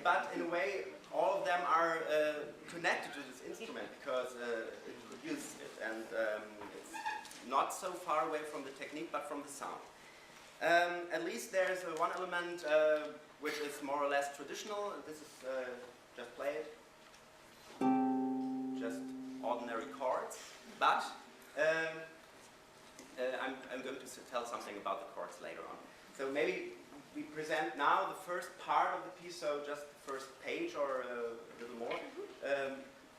but in a way, all of them are connected to this instrument because it produces it, and it's not so far away from the technique, but from the sound. At least there's one element which is more or less traditional. This is just play it, just ordinary chords, but I'm going to tell something about the chords later on. So maybe we present now the first part of the piece, so just the first page or a little more.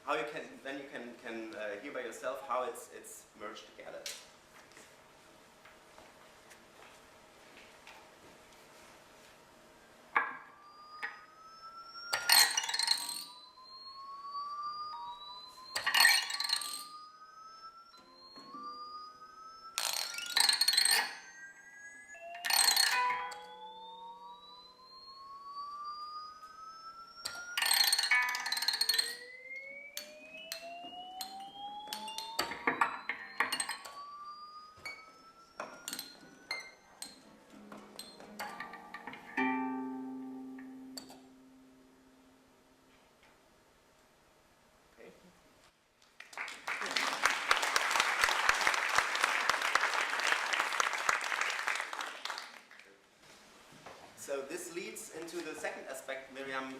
How you can then you can hear by yourself how it's merged together. So this leads into the second aspect Miriam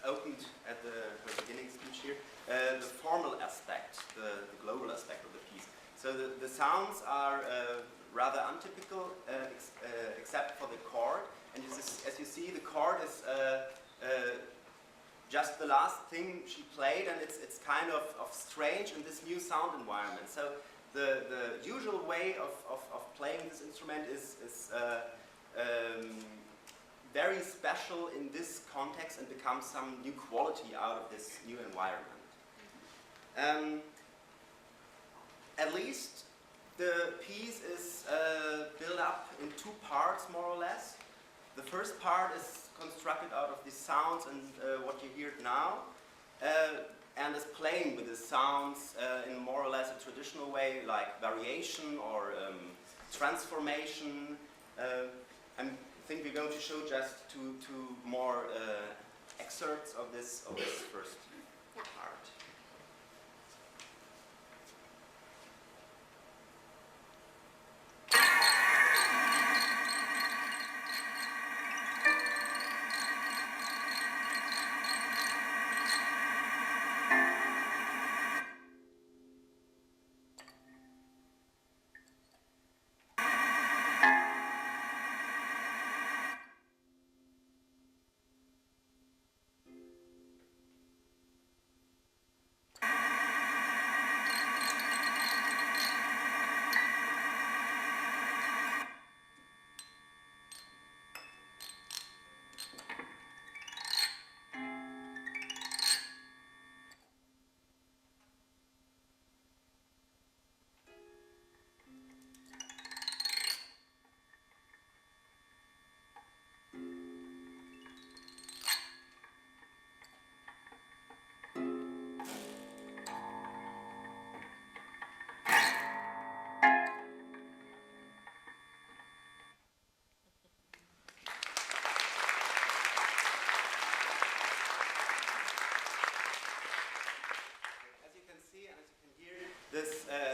opened at her beginning speech here, the formal aspect, the global aspect of the piece. So the sounds are rather untypical except for the chord. And as you see, the chord is just the last thing she played, and it's kind of strange in this new sound environment. So the usual way of playing this instrument is very special in this context and becomes some new quality out of this new environment. At least the piece is built up in two parts, more or less. The first part is constructed out of these sounds and what you hear now, and is playing with the sounds in more or less a traditional way, like variation or transformation. I think we're going to show just two more excerpts of this first part.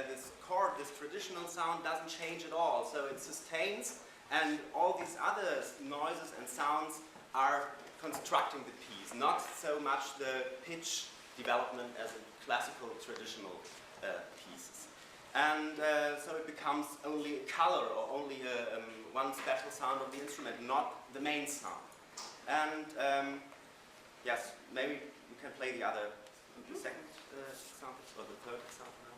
This chord, this traditional sound doesn't change at all, so it sustains, and all these other noises and sounds are constructing the piece, not so much the pitch development as in classical traditional pieces. And so it becomes only a color or only one special sound of the instrument, not the main sound. And yes, maybe we can play the second example, or the third example now.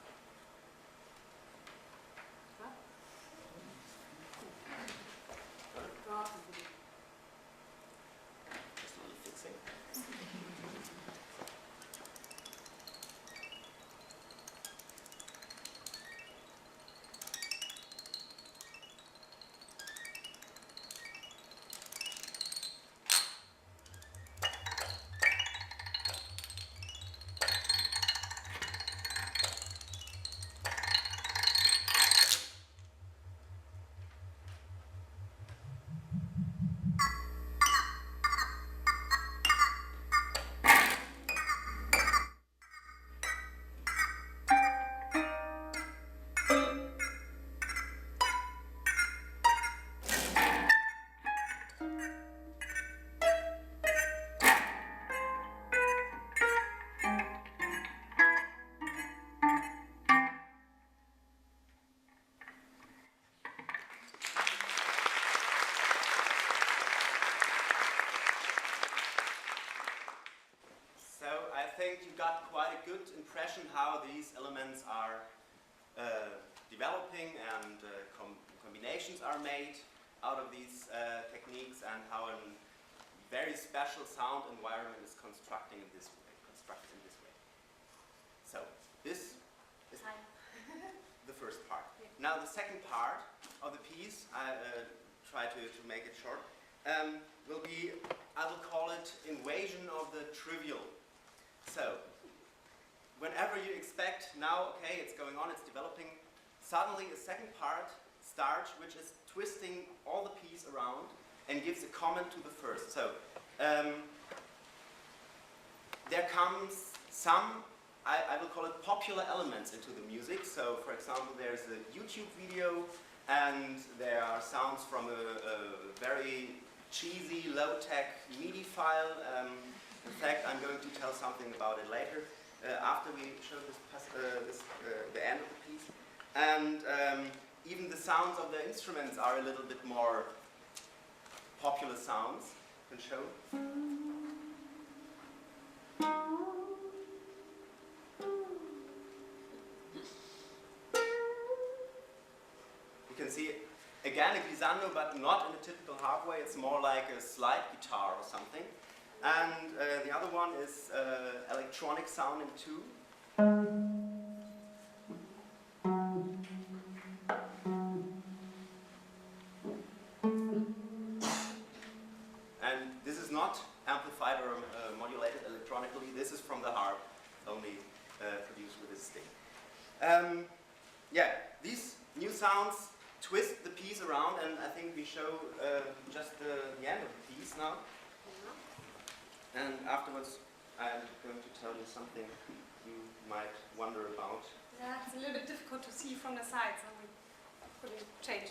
Just a little fixing. think you got quite a good impression how these elements are developing and combinations are made out of these techniques, and how a very special sound environment is constructed in this way. So this is the first part. Yeah. Now the second part of the piece, I try to make it short, will be, I will call it invasion of the trivial. So whenever you expect now, okay, it's going on, it's developing, suddenly a second part starts, which is twisting all the piece around and gives a comment to the first. So there comes some, I will call it popular elements into the music. So for example, there's a YouTube video and there are sounds from a very cheesy, low-tech MIDI file. In fact, I'm going to tell something about it later, after we show the end of the piece. And even the sounds of the instruments are a little bit more popular sounds. You can show. You can see, again, a glissando, but not in a typical harp way. It's more like a slide guitar or something. And the other one is electronic sound in 2. And this is not amplified or modulated electronically. This is from the harp, only produced with this stick. Yeah, these new sounds twist the piece around, and I think we show just the end of the piece now. And afterwards, I'm going to tell you something you might wonder about. Yeah, it's a little bit difficult to see from the side, so we couldn't change